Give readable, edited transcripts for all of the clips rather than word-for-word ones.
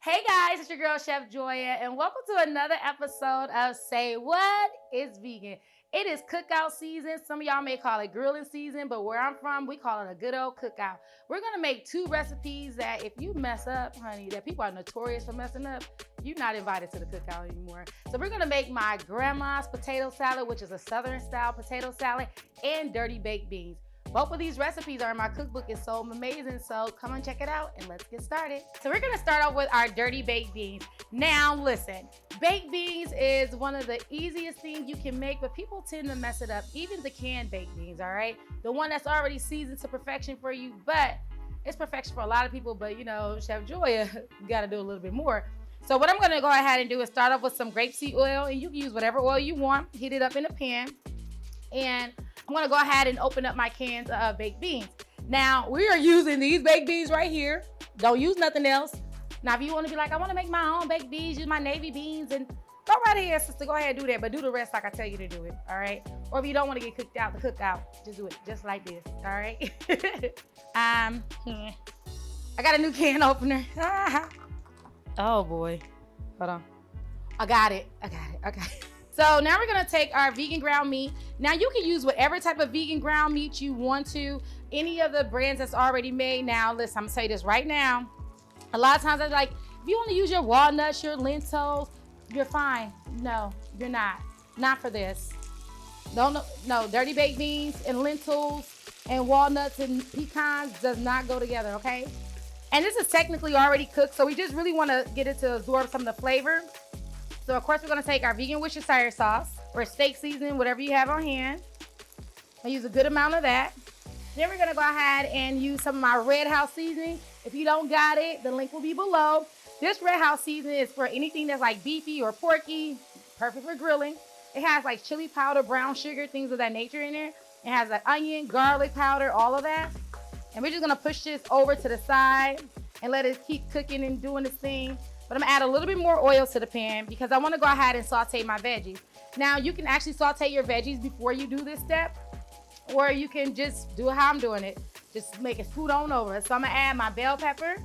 Hey guys, it's your girl Chef Joya, and welcome to another episode of Say What is Vegan. It is cookout season. Some of y'all may call it grilling season, but where I'm from, we call it a good old cookout. We're gonna make two recipes that if you mess up, honey, that people are notorious for messing up, you're not invited to the cookout anymore. So we're gonna make my grandma's potato salad, which is a southern style potato salad, and dirty baked beans. Both of these recipes are in my cookbook. It's so amazing. So come and check it out and let's get started. So we're gonna start off with our dirty baked beans. Now listen, baked beans is one of the easiest things you can make, but people tend to mess it up. Even the canned baked beans, all right? The one that's already seasoned to perfection for you, but it's perfection for a lot of people, but you know, Chef Joya, you gotta do a little bit more. So what I'm gonna go ahead and do is start off with some grapeseed oil, and you can use whatever oil you want. Heat it up in a pan, and I'm gonna go ahead and open up my cans of baked beans. Now, we are using these baked beans right here. Don't use nothing else. Now, if you wanna be like, I wanna make my own baked beans, use my navy beans, and go right ahead, sister, go ahead and do that, but do the rest like I tell you to do it, all right? Or if you don't wanna get cooked out, the cookout, just do it just like this, all right? I got a new can opener. Oh boy, hold on. I got it, okay. So now we're gonna take our vegan ground meat. Now you can use whatever type of vegan ground meat you want to, any of the brands that's already made. Now listen, I'm gonna say this right now. A lot of times I'm like, if you wanna use your walnuts, your lentils, you're fine. No, you're not. Not for this. No, dirty baked beans and lentils and walnuts and pecans does not go together, okay? And this is technically already cooked, so we just really wanna get it to absorb some of the flavor. So of course we're gonna take our vegan Worcestershire sauce or steak seasoning, whatever you have on hand. I use a good amount of that. Then we're gonna go ahead and use some of my Red House seasoning. If you don't got it, the link will be below. This Red House seasoning is for anything that's like beefy or porky, perfect for grilling. It has like chili powder, brown sugar, things of that nature in there. It has like onion, garlic powder, all of that. And we're just gonna push this over to the side and let it keep cooking and doing its thing. But I'm gonna add a little bit more oil to the pan because I wanna go ahead and saute my veggies. Now you can actually saute your veggies before you do this step, or you can just do how I'm doing it. Just make it scoot on over. So I'm gonna add my bell pepper,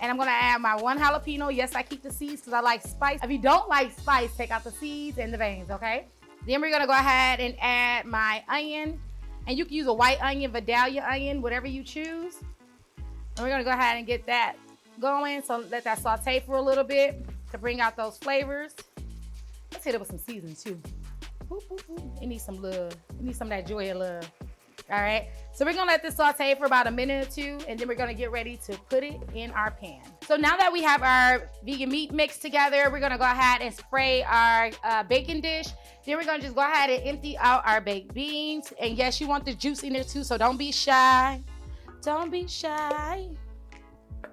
and I'm gonna add my 1 jalapeno. Yes, I keep the seeds because I like spice. If you don't like spice, take out the seeds and the veins, okay? Then we're gonna go ahead and add my onion, and you can use a white onion, Vidalia onion, whatever you choose. And we're gonna go ahead and get that going. So let that saute for a little bit to bring out those flavors. Let's hit it with some seasoning too. It needs some love. It needs some of that Joya love. All right. So we're gonna let this saute for about a minute or two, and then we're gonna get ready to put it in our pan. So now that we have our vegan meat mixed together, we're gonna go ahead and spray our bacon dish. Then we're gonna just go ahead and empty out our baked beans. And yes, you want the juice in there too, so don't be shy. Don't be shy.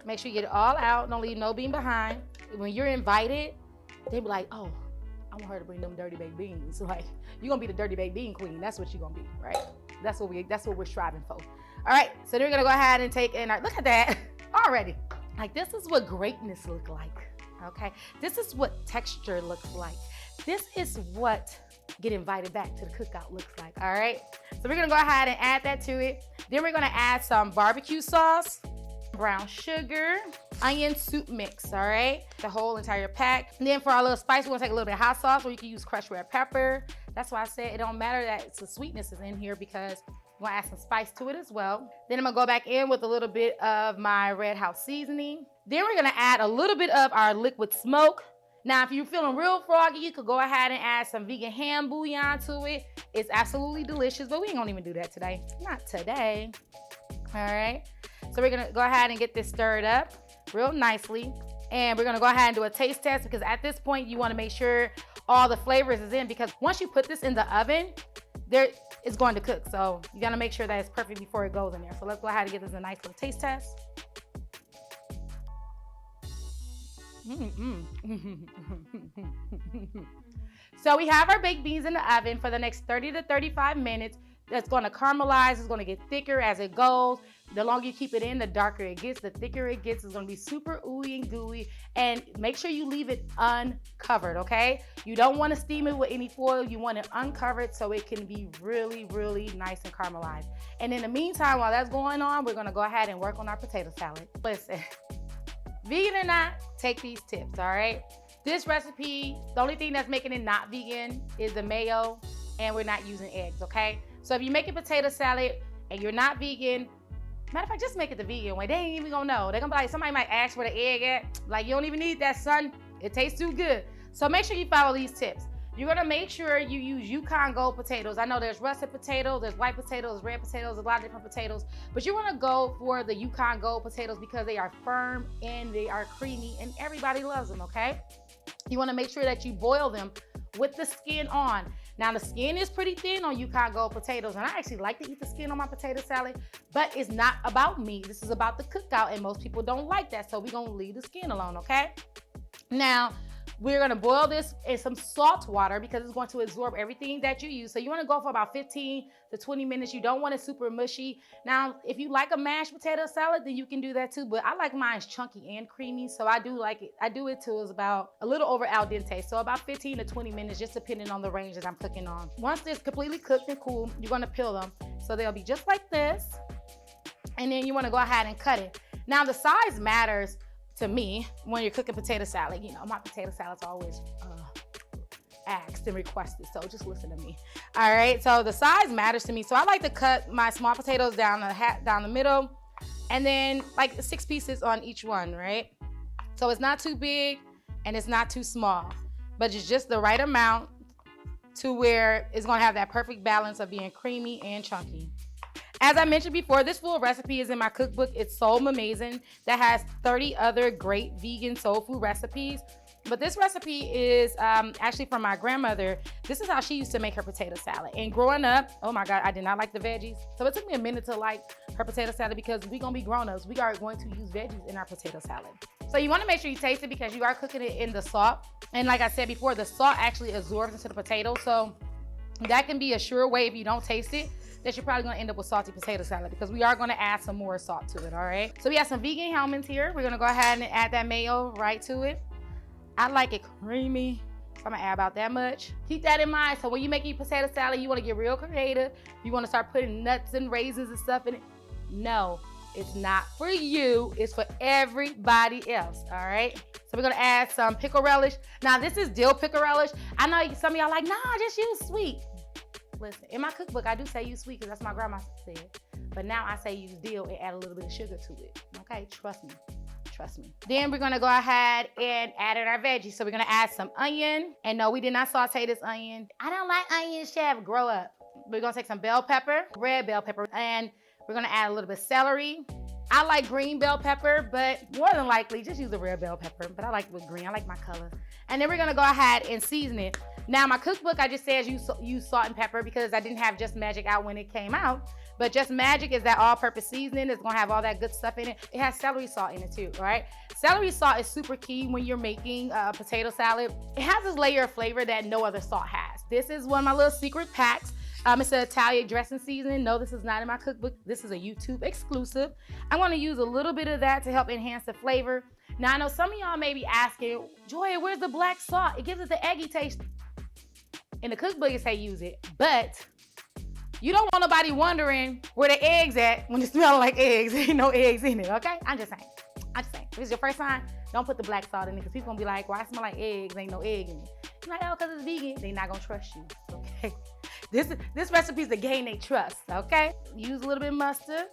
Make sure you get it all out. Don't leave no bean behind. When you're invited, they be like, oh, I want her to bring them dirty baked beans. Like, you're gonna be the dirty baked bean queen. That's what you're gonna be, right? That's what we're striving for. All right, so then we're gonna go ahead and take in our, look at that, already. Like, this is what greatness look like, okay? This is what texture looks like. This is what get invited back to the cookout looks like, all right? So we're gonna go ahead and add that to it. Then we're gonna add some barbecue sauce, brown sugar, onion soup mix, all right? The whole entire pack. And then for our little spice, we're gonna take a little bit of hot sauce, or you can use crushed red pepper. That's why I said it don't matter that the sweetness is in here because we're gonna add some spice to it as well. Then I'm gonna go back in with a little bit of my Red House seasoning. Then we're gonna add a little bit of our liquid smoke. Now, if you're feeling real froggy, you could go ahead and add some vegan ham bouillon to it. It's absolutely delicious, but we ain't gonna even do that today. Not today, all right? So we're gonna go ahead and get this stirred up real nicely. And we're gonna go ahead and do a taste test because at this point, you wanna make sure all the flavors is in because once you put this in the oven, it's going to cook. So you gotta make sure that it's perfect before it goes in there. So let's go ahead and get this a nice little taste test. So we have our baked beans in the oven for the next 30 to 35 minutes. That's gonna caramelize, it's gonna get thicker as it goes. The longer you keep it in, the darker it gets, the thicker it gets. It's gonna be super ooey and gooey. And make sure you leave it uncovered, okay? You don't wanna steam it with any foil. You want it uncovered so it can be really, really nice and caramelized. And in the meantime, while that's going on, we're gonna go ahead and work on our potato salad. Listen, Vegan or not, take these tips, all right? This recipe, the only thing that's making it not vegan is the mayo, and we're not using eggs, okay? So if you're making potato salad and you're not vegan, matter of fact, just make it the vegan way. They ain't even gonna know. They're gonna be like, somebody might ask where the egg at. Like, you don't even need that, son. It tastes too good. So make sure you follow these tips. You're gonna make sure you use Yukon Gold potatoes. I know there's russet potatoes, there's white potatoes, red potatoes, a lot of different potatoes, but you wanna go for the Yukon Gold potatoes because they are firm and they are creamy and everybody loves them, okay? You wanna make sure that you boil them with the skin on. Now the skin is pretty thin on Yukon Gold potatoes, and I actually like to eat the skin on my potato salad, but it's not about me. This is about the cookout, and most people don't like that, so we're gonna leave the skin alone, okay? Now, we're gonna boil this in some salt water because it's going to absorb everything that you use. So you wanna go for about 15 to 20 minutes. You don't want it super mushy. Now, if you like a mashed potato salad, then you can do that too, but I like mine chunky and creamy, so I do like it. I do it till it's about a little over al dente, so about 15 to 20 minutes, just depending on the range that I'm cooking on. Once it's completely cooked and cool, you're gonna peel them. So they'll be just like this, and then you wanna go ahead and cut it. Now, the size matters to me when you're cooking potato salad. You know, my potato salad's always asked and requested, so just listen to me. All right, so the size matters to me. So I like to cut my small potatoes down the middle, and then like 6 pieces on each one, right? So it's not too big and it's not too small, but it's just the right amount to where it's gonna have that perfect balance of being creamy and chunky. As I mentioned before, this full recipe is in my cookbook. It's So Amazing, that has 30 other great vegan soul food recipes. But this recipe is actually from my grandmother. This is how she used to make her potato salad. And growing up, oh my God, I did not like the veggies. So it took me a minute to like her potato salad because we're gonna be grown-ups. We are going to use veggies in our potato salad. So you wanna make sure you taste it because you are cooking it in the salt. And like I said before, the salt actually absorbs into the potato. So that can be a sure way if you don't taste it, that you're probably gonna end up with salty potato salad because we are gonna add some more salt to it, all right? So we have some vegan almonds here. We're gonna go ahead and add that mayo right to it. I like it creamy, so I'm gonna add about that much. Keep that in mind. So when you make your potato salad, you wanna get real creative. You wanna start putting nuts and raisins and stuff in it. No, it's not for you, it's for everybody else, all right? So we're gonna add some pickle relish. Now this is dill pickle relish. I know some of y'all like, nah, just use sweet. Listen, in my cookbook, I do say use sweet because that's what my grandma said. But now I say use dill and add a little bit of sugar to it. Okay, trust me, trust me. Then we're gonna go ahead and add in our veggies. So we're gonna add some onion. And no, we did not saute this onion. I don't like onion, chef, grow up. We're gonna take some bell pepper, red bell pepper, and we're gonna add a little bit of celery. I like green bell pepper, but more than likely, just use the red bell pepper. But I like it with green, I like my color. And then we're gonna go ahead and season it. Now, my cookbook, I just said use salt and pepper because I didn't have Just Magic out when it came out. But Just Magic is that all-purpose seasoning. It's gonna have all that good stuff in it. It has celery salt in it too, all right? Celery salt is super key when you're making a potato salad. It has this layer of flavor that no other salt has. This is one of my little secret packs. It's an Italian dressing seasoning. No, this is not in my cookbook. This is a YouTube exclusive. I'm gonna use a little bit of that to help enhance the flavor. Now, I know some of y'all may be asking, Joya, where's the black salt? It gives it the eggy taste. In the cookbook, it say use it, but you don't want nobody wondering where the eggs at when it smells like eggs. Ain't no eggs in it, okay? I'm just saying. If it's your first time, don't put the black salt in it because people gonna be like, why it smell like eggs? Ain't no egg in it. You're like, oh, because it's vegan. They not gonna trust you, okay? This recipe is to gain their trust, okay? Use a little bit of mustard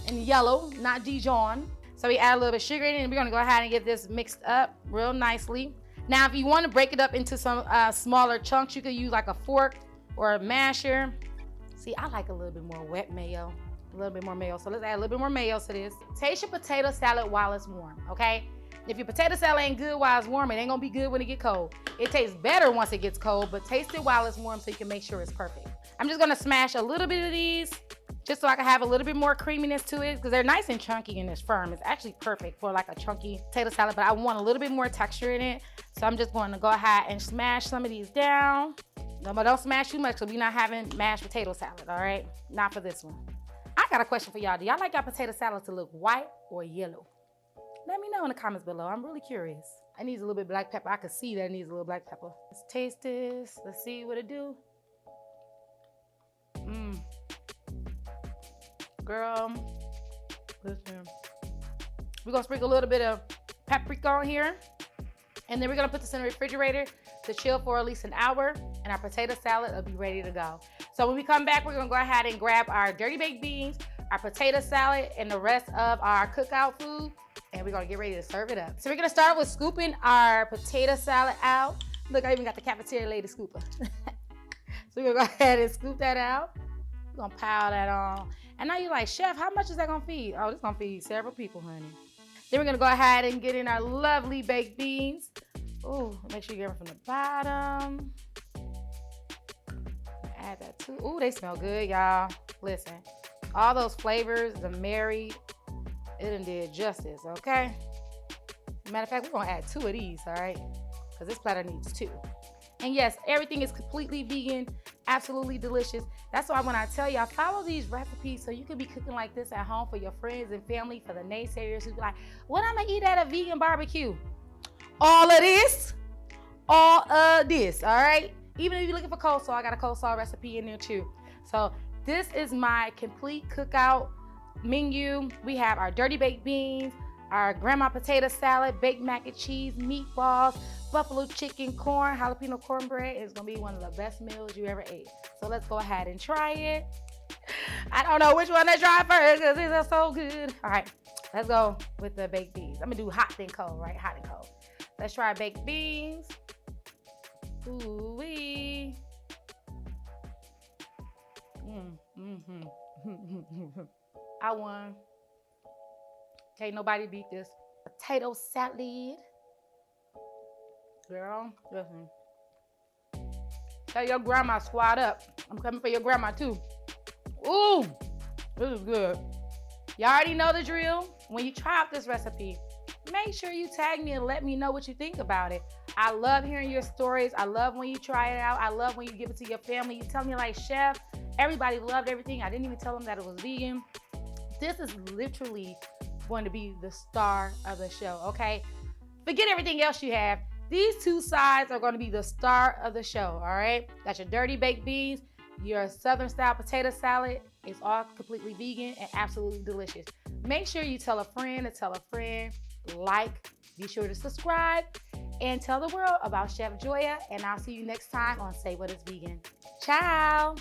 and yellow, not Dijon. So we add a little bit of sugar in it, and we're gonna go ahead and get this mixed up real nicely. Now, if you want to break it up into some smaller chunks, you could use like a fork or a masher. See, I like a little bit more wet mayo, a little bit more mayo. So let's add a little bit more mayo to this. Taste your potato salad while it's warm, okay? If your potato salad ain't good while it's warm, it ain't gonna be good when it get cold. It tastes better once it gets cold, but taste it while it's warm so you can make sure it's perfect. I'm just gonna smash a little bit of these just so I can have a little bit more creaminess to it because they're nice and chunky and it's firm. It's actually perfect for like a chunky potato salad, but I want a little bit more texture in it. So I'm just going to go ahead and smash some of these down. No, but don't smash too much because we're not having mashed potato salad, all right? Not for this one. I got a question for y'all. Do y'all like your potato salad to look white or yellow? Let me know in the comments below. I'm really curious. I need a little bit of black pepper. I can see that it needs a little black pepper. Let's taste this. Let's see what it do. Girl, listen. We're gonna sprinkle a little bit of paprika on here. And then we're gonna put this in the refrigerator to chill for at least an hour, and our potato salad will be ready to go. So when we come back, we're gonna go ahead and grab our dirty baked beans, our potato salad, and the rest of our cookout food, and we're gonna get ready to serve it up. So we're gonna start with scooping our potato salad out. Look, I even got the cafeteria lady scooper. So we're gonna go ahead and scoop that out. We're gonna pile that on. And now you're like, Chef, how much is that gonna feed? Oh, this gonna feed several people, honey. Then we're gonna go ahead and get in our lovely baked beans. Ooh, make sure you get them from the bottom. Add that too. Ooh, they smell good, y'all. Listen, all those flavors, the married, it done did justice, okay? Matter of fact, we're gonna add 2 of these, all right? Because this platter needs 2. And yes, everything is completely vegan, absolutely delicious. That's why when I tell y'all, follow these recipes so you can be cooking like this at home for your friends and family, for the naysayers who be like, what am I gonna eat at a vegan barbecue? All of this, all right? Even if you're looking for coleslaw, I got a coleslaw recipe in there too. So this is my complete cookout menu. We have our dirty baked beans, our grandma potato salad, baked mac and cheese, meatballs, buffalo chicken, corn, jalapeno cornbread. It's gonna be one of the best meals you ever ate. So let's go ahead and try it. I don't know which one to try first because these are so good. All right, let's go with the baked beans. I'm gonna do hot then cold, right? Hot and cold. Let's try baked beans. Ooh-wee. I won. Can't nobody beat this. Potato salad. Girl, listen. Tell your grandma squat up. I'm coming for your grandma too. Ooh, this is good. Y'all already know the drill. When you try out this recipe, make sure you tag me and let me know what you think about it. I love hearing your stories. I love when you try it out. I love when you give it to your family. You tell me like, Chef, everybody loved everything. I didn't even tell them that it was vegan. This is literally going to be the star of the show, okay? Forget everything else you have. These 2 sides are going to be the star of the show, all right? Got your dirty baked beans, your Southern style potato salad. It's all completely vegan and absolutely delicious. Make sure you tell a friend to tell a friend, like, be sure to subscribe, and tell the world about Chef Joya. And I'll see you next time on Say What Is Vegan. Ciao.